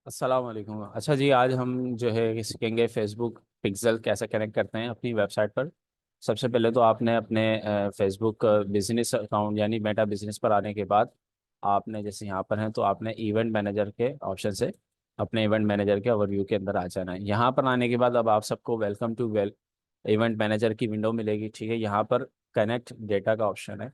अस्सलाम वालेकुम। अच्छा जी, आज हम जो है सीखेंगे फेसबुक पिक्सल कैसे कनेक्ट करते हैं अपनी वेबसाइट पर। सबसे पहले तो आपने अपने फेसबुक बिजनेस अकाउंट यानी मेटा बिजनेस पर आने के बाद आपने जैसे यहाँ पर हैं तो आपने इवेंट मैनेजर के ऑप्शन से अपने इवेंट मैनेजर के ओवरव्यू के अंदर आ जाना है। यहाँ पर आने के बाद अब आप सबको वेलकम टू इवेंट मैनेजर की विंडो मिलेगी। ठीक है, यहाँ पर कनेक्ट डेटा का ऑप्शन है।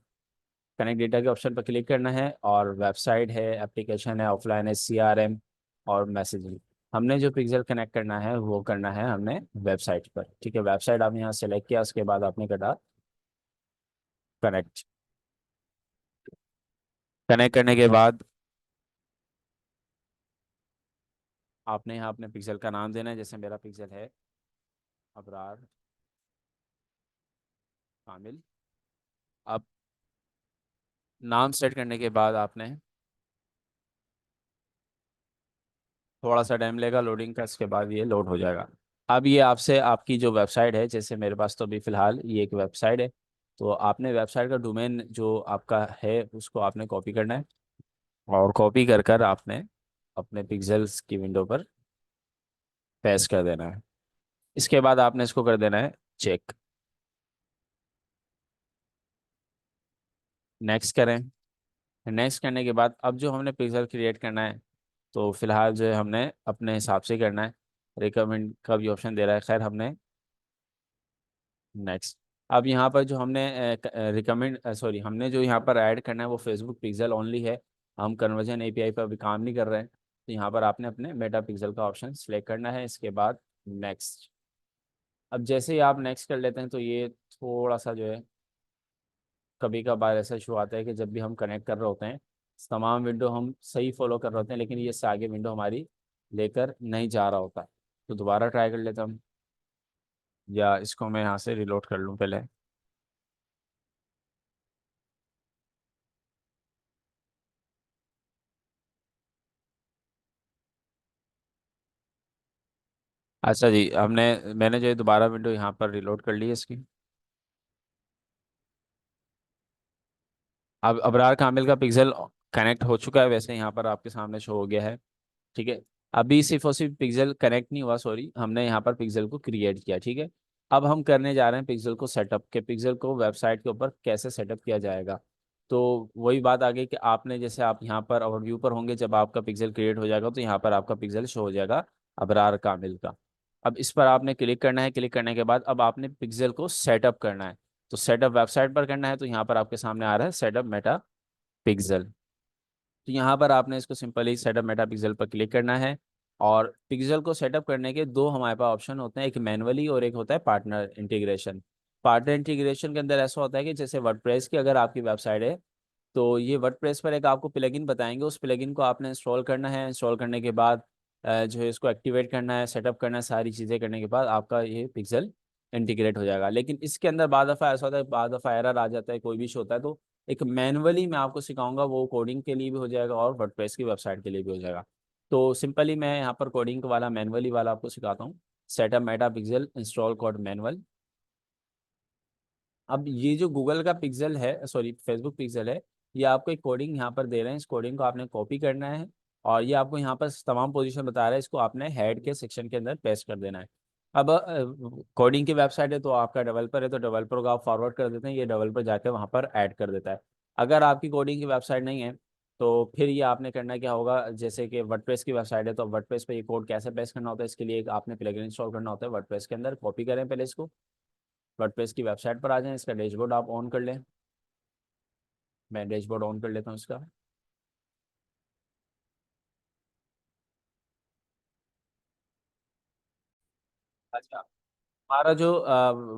कनेक्ट डेटा के ऑप्शन पर क्लिक करना है और वेबसाइट है, एप्लीकेशन है, ऑफलाइन है, सीआरएम और मैसेजिंग। हमने जो पिक्सल कनेक्ट करना है वो करना है हमने वेबसाइट पर। ठीक है, वेबसाइट आपने यहाँ सेलेक्ट किया, उसके बाद आपने करा कनेक्ट। कनेक्ट करने के बाद आपने यहाँ अपने पिक्सल का नाम देना है। जैसे मेरा पिक्सल है अबरार कामिल। अब नाम सेट करने के बाद आपने थोड़ा सा टाइम लेगा लोडिंग का, इसके बाद ये लोड हो जाएगा। अब ये आपसे आपकी जो वेबसाइट है, जैसे मेरे पास तो अभी फ़िलहाल ये एक वेबसाइट है, तो आपने वेबसाइट का डोमेन जो आपका है उसको आपने कॉपी करना है और कॉपी कर कर आपने अपने पिक्सेल्स की विंडो पर पेस्ट कर देना है। इसके बाद आपने इसको कर देना है चेक। नेक्स्ट करें। नेक्स्ट करने के बाद अब जो हमने पिक्सल क्रिएट करना है तो फिलहाल जो है हमने अपने हिसाब से करना है। रिकमेंड का भी ऑप्शन दे रहा है, खैर हमने नेक्स्ट। अब यहाँ पर जो हमने रिकमेंड सॉरी हमने जो यहाँ पर ऐड करना है वो फेसबुक पिक्सल ओनली है। हम कन्वर्जन एपीआई पर अभी काम नहीं कर रहे हैं, तो यहाँ पर आपने अपने मेटा पिक्सल का ऑप्शन सेलेक्ट करना है। इसके बाद नेक्स्ट। अब जैसे ही आप नेक्स्ट कर लेते हैं तो ये थोड़ा सा जो है कभी कभार ऐसा इशू आता है कि जब भी हम कनेक्ट कर रहे होते हैं तमाम विंडो हम सही फॉलो कर रहे होते हैं, लेकिन ये से आगे विंडो हमारी लेकर नहीं जा रहा होता। तो दोबारा ट्राई कर लेते हैं हम, या इसको मैं यहाँ से रिलोड कर लूँ पहले। अच्छा जी, मैंने जो है दोबारा विंडो यहाँ पर रिलोड कर ली है इसकी। अब अबरार कामिल का पिक्सल कनेक्ट हो चुका है, वैसे यहाँ पर आपके सामने शो हो गया है। ठीक है, अभी सिर्फ और सिर्फ पिक्सल कनेक्ट नहीं हुआ, सॉरी, हमने यहाँ पर पिक्सल को क्रिएट किया। ठीक है, अब हम करने जा रहे हैं पिक्सल को सेटअप के पिक्सल को वेबसाइट के ऊपर कैसे सेटअप किया जाएगा। तो वही बात आ गई कि आपने जैसे आप यहाँ पर ओवरव्यू पर होंगे, जब आपका पिक्सल क्रिएट हो जाएगा तो यहाँ पर आपका पिक्सल शो हो जाएगा अबरार कामिल का। अब इस पर आपने क्लिक करना है। क्लिक करने के बाद अब आपने पिक्सल को सेटअप करना है। तो सेटअप वेबसाइट पर करना है, तो यहाँ पर आपके सामने आ रहा है सेटअप मेटा पिक्सल। तो यहाँ पर आपने इसको सिंपली सेटअप मेटा पिक्सल पर क्लिक करना है। और पिक्सल को सेटअप करने के दो हमारे पास ऑप्शन होते हैं, एक मैनुअली और एक होता है पार्टनर इंटीग्रेशन। पार्टनर इंटीग्रेशन के अंदर ऐसा होता है कि जैसे वर्डप्रेस की अगर आपकी वेबसाइट है तो ये वर्डप्रेस पर एक आपको प्लगइन बताएंगे, उस प्लगइन को आपने इंस्टॉल करना है। इंस्टॉल करने के बाद जो है इसको एक्टिवेट करना है, सेटअप करना है, सारी चीज़ें करने के बाद आपका ये पिक्सल इंटीग्रेट हो जाएगा। लेकिन इसके अंदर बाद दफ़ा ऐसा होता है, बाद दफ़ा एरर आ जाता है, कोई भी इशू होता है, तो एक मैनुअली मैं आपको सिखाऊंगा, वो कोडिंग के लिए भी हो जाएगा और वर्डप्रेस की वेबसाइट के लिए भी हो जाएगा। तो सिंपली मैं यहाँ पर कोडिंग वाला मैनुअली वाला आपको सिखाता हूँ। Setup Meta pixel install code manual. अब ये जो गूगल का पिक्सल है, सॉरी फेसबुक पिक्सल है, ये आपको एक कोडिंग यहाँ पर दे रहे हैं, इस कोडिंग को आपने कॉपी करना है और ये आपको यहाँ पर तमाम पोजीशन बता रहा है, इसको आपने हेड के सेक्शन के अंदर पेस्ट कर देना है। अब कोडिंग की वेबसाइट है तो आपका डेवलपर है, तो डेवलपर को आप फॉरवर्ड कर देते हैं, ये डेवलपर जाकर वहाँ पर ऐड कर देता है। अगर आपकी कोडिंग की वेबसाइट नहीं है तो फिर ये आपने करना क्या होगा, जैसे कि वर्डप्रेस की वेबसाइट है तो वर्डप्रेस पे ये कोड कैसे पेस्ट करना होता है, इसके लिए एक आपने प्लगइन इंस्टॉल करना होता है वर्डप्रेस के अंदर। कॉपी करें पहले इसको, वर्डप्रेस की वेबसाइट पर आ जाएं, इसका डैशबोर्ड आप ऑन कर लें। मैं डैशबोर्ड ऑन कर लेता हूँ इसका। अच्छा, हमारा जो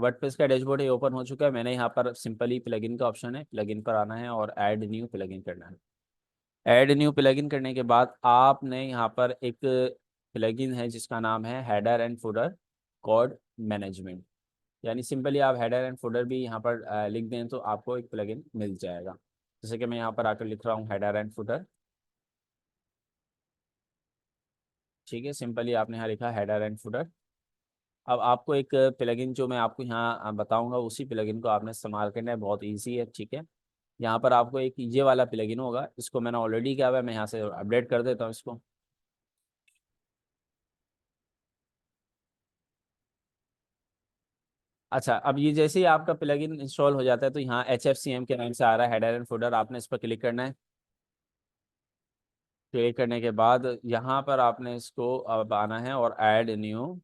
वर्डप्रेस का डैशबोर्ड है ओपन हो चुका है। मैंने यहाँ पर सिंपली प्लगइन का ऑप्शन है, प्लगइन पर आना है और ऐड न्यू प्लगइन करना है। ऐड न्यू प्लगइन करने के बाद आपने यहाँ पर एक प्लगइन है जिसका नाम है header and footer code management. यानी सिंपली आप हेडर एंड फुटर भी यहाँ पर लिख दें तो आपको एक प्लगइन मिल जाएगा। जैसे कि मैं यहाँ पर आकर लिख रहा हूँ हेडर एंड फुटर। ठीक है, सिंपली आपने यहाँ लिखा हेडर एंड फुटर। अब आपको एक प्लगइन जो मैं आपको यहाँ बताऊंगा उसी प्लगइन को आपने इस्तेमाल करना है, बहुत इजी है। ठीक है, यहाँ पर आपको एक ये वाला प्लगइन होगा, इसको मैंने ऑलरेडी किया हुआ है, मैं यहाँ से अपडेट कर देता हूँ इसको। अच्छा, अब ये जैसे ही आपका प्लगइन इंस्टॉल हो जाता है तो यहाँ HFCM के नाम से आ रहा है, हेडर एंड फुटर। आपने इस पर क्लिक करना है। क्लिक करने के बाद यहाँ पर आपने इसको अब आना है और ऐड न्यू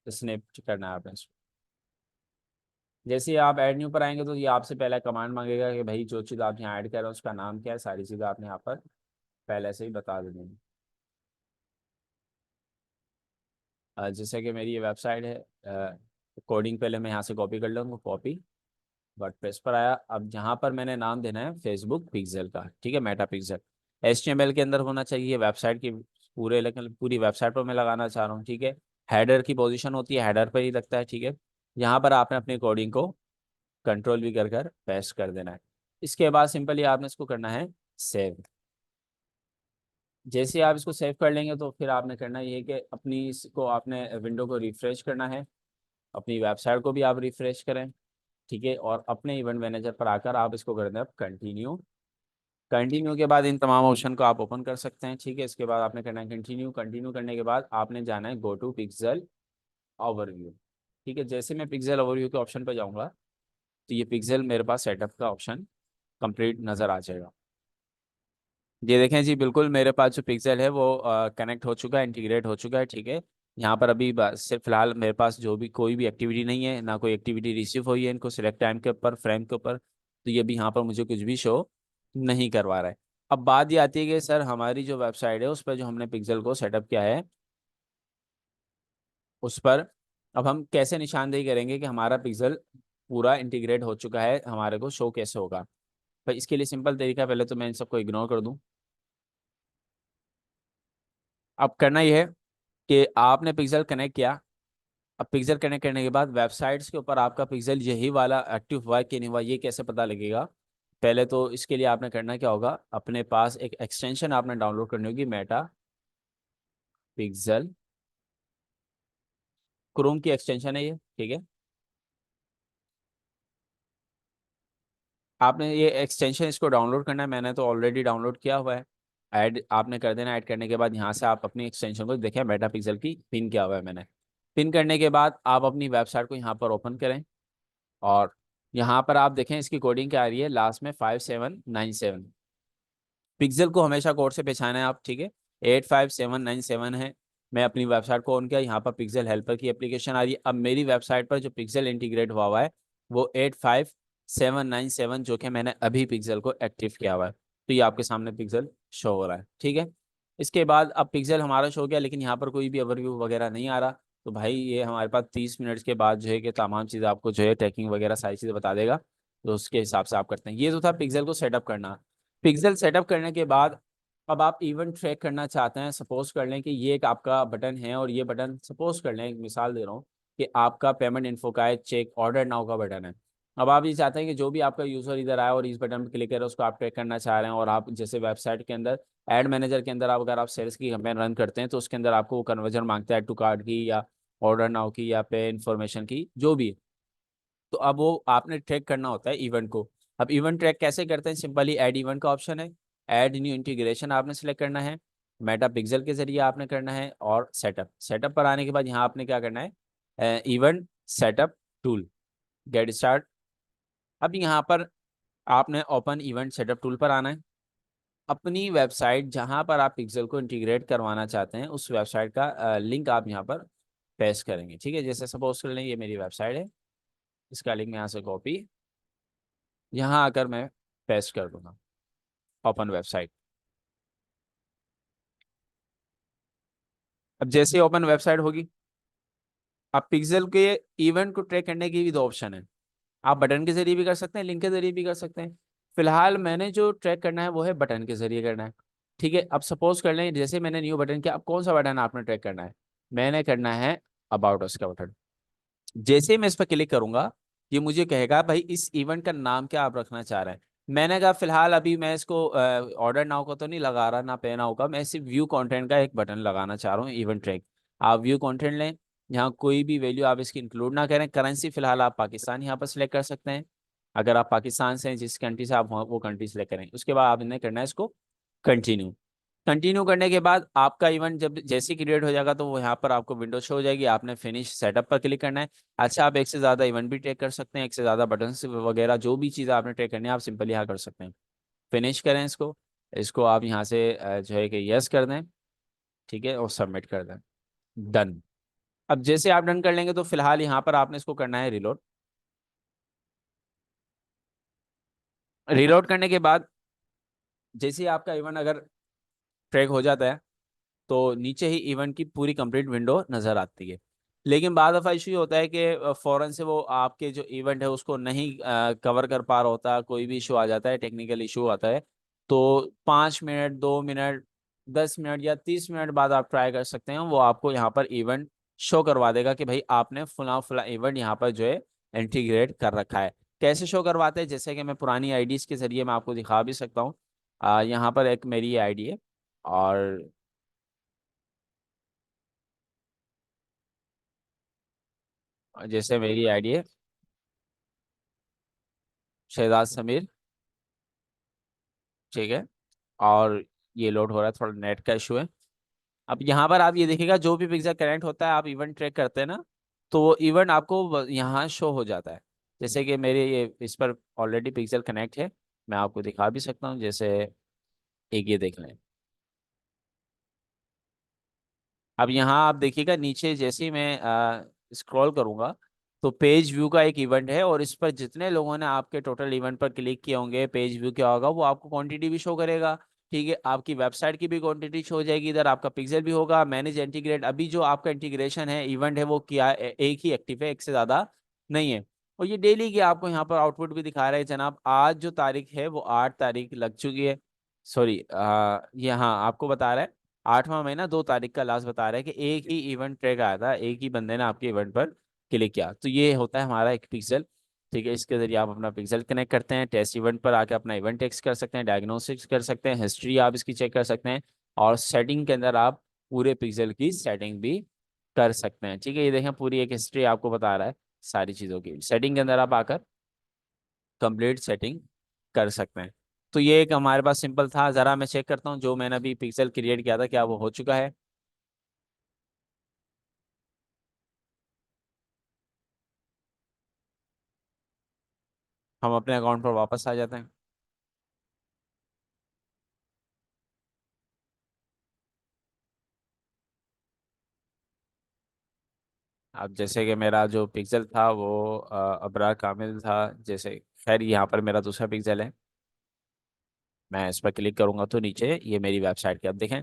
स्निप करना है आपने इसको। जैसे ही आप ऐड न्यू पर आएंगे तो ये आपसे पहले कमांड मांगेगा कि भाई जो चीज़ आप यहाँ ऐड कर रहे हो उसका नाम क्या है। सारी चीज़ें आपने यहाँ पर पहले से ही बता देनी है। जैसे कि मेरी ये वेबसाइट है, कोडिंग पहले मैं यहाँ से कॉपी कर लूँगा, कॉपी। वर्डप्रेस पर आया। अब यहाँ पर मैंने नाम देना है फेसबुक पिक्सल का, ठीक है, मेटा पिक्सल। HTML के अंदर होना चाहिए वेबसाइट की, पूरे लेकिन पूरी वेबसाइट पर मैं लगाना चाह रहा हूँ, ठीक है। हेडर की पोजीशन होती है, हेडर पर ही लगता है, ठीक है। यहाँ पर आपने अपनी कोडिंग को कंट्रोल भी कर कर पेस्ट कर देना है। इसके बाद सिंपली आपने इसको करना है सेव। जैसे आप इसको सेव कर लेंगे तो फिर आपने करना ये है कि अपनी इसको आपने विंडो को रिफ्रेश करना है। अपनी वेबसाइट को भी आप रिफ्रेश करें, ठीक है। और अपने इवेंट मैनेजर पर आकर आप इसको कर दें अब कंटिन्यू। कंटिन्यू के बाद इन तमाम ऑप्शन को आप ओपन कर सकते हैं, ठीक है। इसके बाद आपने करना है कंटिन्यू। कंटिन्यू करने के बाद आपने जाना है गो टू पिक्सल ओवरव्यू, ठीक है। जैसे मैं पिक्सल ओवरव्यू के ऑप्शन पर जाऊंगा तो ये पिक्सल मेरे पास सेटअप का ऑप्शन कंप्लीट नज़र आ जाएगा। ये देखें जी, बिल्कुल मेरे पास जो पिक्सल है वो कनेक्ट हो चुका है, इंटीग्रेट हो चुका है, ठीक है। यहाँ पर अभी सिर्फ फिलहाल मेरे पास जो भी कोई भी एक्टिविटी नहीं है, ना कोई एक्टिविटी रिसीव हुई है इनको सिलेक्ट टाइम के ऊपर, फ्रेम के ऊपर। तो ये भी यहाँ पर मुझे कुछ भी शो नहीं करवा रहा है। अब बात ये आती है कि सर हमारी जो वेबसाइट है उस पर जो हमने पिक्सल को सेटअप किया है उस पर अब हम कैसे निशानदेही करेंगे कि हमारा पिक्सल पूरा इंटीग्रेट हो चुका है, हमारे को शो कैसे होगा। तो इसके लिए सिंपल तरीका है, पहले तो मैं इन सबको इग्नोर कर दूं। अब करना यह है कि आपने पिक्सल कनेक्ट किया। अब पिक्सल कनेक्ट करने के बाद वेबसाइट्स के ऊपर आपका पिक्सल यही वाला एक्टिव हुआ है कि नहीं हुआ, ये कैसे पता लगेगा। पहले तो इसके लिए आपने करना क्या होगा, अपने पास एक एक्सटेंशन आपने डाउनलोड करनी होगी, मेटा पिक्सल। क्रोम की एक्सटेंशन है ये, ठीक है। आपने ये एक्सटेंशन इसको डाउनलोड करना है, मैंने तो ऑलरेडी डाउनलोड किया हुआ है। ऐड आपने कर देना। ऐड करने के बाद यहाँ से आप अपनी एक्सटेंशन को देखें, मेटा पिक्सल की पिन किया हुआ है मैंने। पिन करने के बाद आप अपनी वेबसाइट को यहाँ पर ओपन करें और यहाँ पर आप देखें इसकी कोडिंग क्या आ रही है, लास्ट में 5797। पिक्सल को हमेशा कोड से पहचाना है आप, ठीक है। 85797 है। मैं अपनी वेबसाइट को ऑन किया, यहाँ पर पिक्सल हेल्पर की एप्लीकेशन आ रही है। अब मेरी वेबसाइट पर जो पिक्सल इंटीग्रेट हुआ है वो 85797, जो कि मैंने अभी पिक्सल को एक्टिव किया हुआ है। तो ये आपके सामने पिक्सल शो हो रहा है, ठीक है। इसके बाद अब पिक्सल हमारा शो हो गया, लेकिन यहाँ पर कोई भी ओवरव्यू वगैरह नहीं आ रहा। तो भाई ये हमारे पास 30 मिनट के बाद जो है कि तमाम चीज़ें आपको जो है ट्रैकिंग वगैरह सारी चीज़ें बता देगा। तो उसके हिसाब से आप करते हैं। ये तो था पिक्सल को सेटअप करना। पिक्सल सेटअप करने के बाद अब आप इवेंट ट्रैक करना चाहते हैं। सपोज कर लें कि ये एक आपका बटन है और ये बटन, सपोज कर लें, एक मिसाल दे रहा हूँ कि आपका पेमेंट इन्फो का है, चेक ऑर्डर नाउ का बटन है। अब आप ये चाहते हैं कि जो भी आपका यूजर इधर आए और इस बटन पर क्लिक करे उसको आप ट्रैक करना चाह रहे हैं। और आप जैसे वेबसाइट के अंदर एड मैनेजर के अंदर आप अगर आप सेल्स की कैंपेन रन करते हैं तो उसके अंदर आपको वो कन्वर्जन मांगता है, टू कार्ड की या ऑर्डर नाउ की या पे इन्फॉर्मेशन की, जो भी। तो अब वो आपने ट्रैक करना होता है इवेंट को। अब इवेंट ट्रैक कैसे करते हैं, सिंपली ऐड इवेंट का ऑप्शन है, ऐड न्यू इंटीग्रेशन आपने सेलेक्ट करना है, मेटा पिक्सल के जरिए आपने करना है, और सेटअप। सेटअप पर आने के बाद यहाँ आपने क्या करना है, event setup tool, get start. अब यहाँ पर आपने ओपन इवेंट सेटअप टूल पर आना है। अपनी वेबसाइट जहाँ पर आप पिक्सल को इंटीग्रेट करवाना चाहते हैं उस वेबसाइट का लिंक आप यहाँ पर पेस्ट करेंगे, ठीक है। जैसे सपोज कर लें ये मेरी वेबसाइट है, इसका लिंक मैं यहाँ से कॉपी यहाँ आकर मैं पेस्ट कर दूंगा, ओपन वेबसाइट। अब जैसे ही ओपन वेबसाइट होगी, अब पिक्सल के इवेंट को ट्रैक करने की भी दो ऑप्शन है। आप बटन के जरिए भी कर सकते हैं, लिंक के जरिए भी कर सकते हैं। फिलहाल मैंने जो ट्रैक करना है वो है बटन के जरिए करना है, ठीक है। अब सपोज कर लें जैसे मैंने न्यू बटन किया, अब कौन सा बटन आपने ट्रैक करना है, मैंने करना है अबाउट अस का बटन। जैसे ही मैं इस पर क्लिक करूंगा ये मुझे कहेगा भाई इस इवेंट का नाम क्या आप रखना चाह रहे हैं। मैंने कहा फिलहाल अभी मैं इसको ऑर्डर नाउ का तो नहीं लगा रहा, ना पे नाउ का, मैं सिर्फ व्यू कंटेंट का एक बटन लगाना चाह रहा हूँ, इवेंट ट्रैक। आप व्यू कंटेंट लें, यहाँ कोई भी वैल्यू आप इसकी इंक्लूड ना करें। करेंसी फिलहाल आप पाकिस्तान यहाँ पर सिलेक्ट कर सकते हैं। अगर आप पाकिस्तान से हैं, जिस कंट्री से आप हो वो कंट्री सिलेक्ट करें। उसके बाद आपने करना है इसको कंटिन्यू। कंटिन्यू करने के बाद आपका इवेंट जब जैसे क्रिएट हो जाएगा तो वो यहाँ पर आपको विंडो शो हो जाएगी, आपने फिनिश सेटअप पर क्लिक करना है। अच्छा, आप एक से ज़्यादा इवेंट भी ट्रैक कर सकते हैं, एक से ज़्यादा बटन वगैरह जो भी चीज़ आपने ट्रैक करनी है आप सिंपली यहाँ कर सकते हैं। फिनिश करें इसको, इसको आप यहाँ से जो है कि यस कर दें, ठीक है, और सबमिट कर दें, डन। अब जैसे आप डन कर लेंगे तो फिलहाल यहाँ पर आपने इसको करना है रिलोड। रिलोड करने के बाद जैसे ही आपका इवेंट अगर ट्रैक हो जाता है तो नीचे ही इवेंट की पूरी कंप्लीट विंडो नजर आती है। लेकिन बाद दफ़ा इशू ये होता है कि फौरन से वो आपके जो इवेंट है उसको नहीं कवर कर पा रहा होता, कोई भी इशू आ जाता है, टेक्निकल इशू आता है। तो 5 मिनट, 2 मिनट, 10 मिनट या 30 मिनट बाद आप ट्राई कर सकते हैं, वो आपको यहाँ पर इवेंट शो करवा देगा कि भाई आपने फला फला इवेंट यहाँ पर जो है इंटीग्रेट कर रखा है। कैसे शो करवाते हैं, जैसे कि मैं पुरानी आईडीज के जरिए मैं आपको दिखा भी सकता हूँ। यहाँ पर एक मेरी आईडी है, और जैसे मेरी आईडी है शहजाद समीर, ठीक है, और ये लोड हो रहा है, थोड़ा नेट का इशू है। अब यहाँ पर आप ये देखिएगा जो भी पिक्चर कनेक्ट होता है आप इवेंट ट्रैक करते हैं ना, तो वो इवेंट आपको यहाँ शो हो जाता है। जैसे कि मेरे ये इस पर ऑलरेडी पिक्चर कनेक्ट है, मैं आपको दिखा भी सकता हूँ, जैसे एक ये देख लें। अब यहाँ आप देखिएगा नीचे जैसे ही मैं स्क्रॉल करूंगा तो पेज व्यू का एक इवेंट है, और इस पर जितने लोगों ने आपके टोटल इवेंट पर क्लिक किए होंगे, पेज व्यू क्या होगा, वो आपको क्वांटिटी भी शो करेगा। ठीक है, आपकी वेबसाइट की भी क्वांटिटी शो हो जाएगी, इधर आपका पिक्सल भी होगा, मैनेज इंटीग्रेट। अभी जो आपका इंटीग्रेशन है, इवेंट है, वो क्या एक ही एक्टिव है, एक से ज़्यादा नहीं है। और ये डेली की आपको यहाँ पर आउटपुट भी दिखा रहे हैं जनाब। आज जो तारीख है वो 8 तारीख लग चुकी है, सॉरी, यहाँ आपको बता रहा है 8वां महीना 2 तारीख का लास्ट बता रहा है कि एक ही इवेंट ट्रैक आया था, एक ही बंदे ने आपके इवेंट पर क्लिक किया। तो ये होता है हमारा एक पिक्सल। ठीक है, इसके जरिए आप अपना पिक्सल कनेक्ट करते हैं, टेस्ट इवेंट पर आके अपना इवेंट टेक्स्ट कर सकते हैं, डायग्नोस्टिक्स कर सकते हैं, हिस्ट्री आप इसकी चेक कर सकते हैं, और सेटिंग के अंदर आप पूरे पिक्सल की सेटिंग भी कर सकते हैं। ठीक है, ये देखें पूरी एक हिस्ट्री आपको बता रहा है सारी चीज़ों की। सेटिंग के अंदर आप आकर कंप्लीट सेटिंग कर सकते हैं। तो ये एक हमारे पास सिंपल था। ज़रा मैं चेक करता हूँ जो मैंने अभी पिक्सल क्रिएट किया था क्या वो हो चुका है। हम अपने अकाउंट पर वापस आ जाते हैं। अब जैसे कि मेरा जो पिक्सल था वो अबरार कामिल था, जैसे खैर यहाँ पर मेरा दूसरा पिक्सल है, मैं इस पर क्लिक करूंगा तो नीचे ये मेरी वेबसाइट के, अब देखें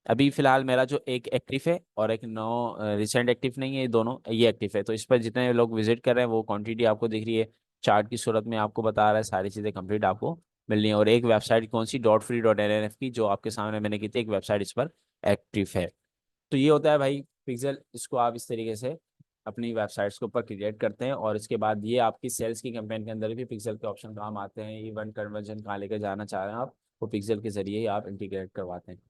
अभी फिलहाल मेरा जो एक एक्टिव है और एक नो रिसेंट एक्टिव नहीं है, ये दोनों ये एक्टिव है। तो इस पर जितने लोग विजिट कर रहे हैं वो क्वांटिटी आपको दिख रही है, चार्ट की सूरत में आपको बता रहा है, सारी चीज़ें कंप्लीट आपको मिलनी है। और एक वेबसाइट कौन सी, .free.nnf की, जो आपके सामने मैंने की थी, एक वेबसाइट इस पर एक्टिव है। तो ये होता है भाई पिक्सल, इसको आप इस तरीके से अपनी वेबसाइट्स के ऊपर क्रिएट करते हैं, और इसके बाद ये आपकी सेल्स की कैंपेन के अंदर भी पिक्सल के ऑप्शन काम आते हैं। इवेंट कन्वर्जन कहाँ लेकर जाना चाह रहे हैं आप, वो पिक्सल के जरिए ही आप इंटीग्रेट करवाते हैं।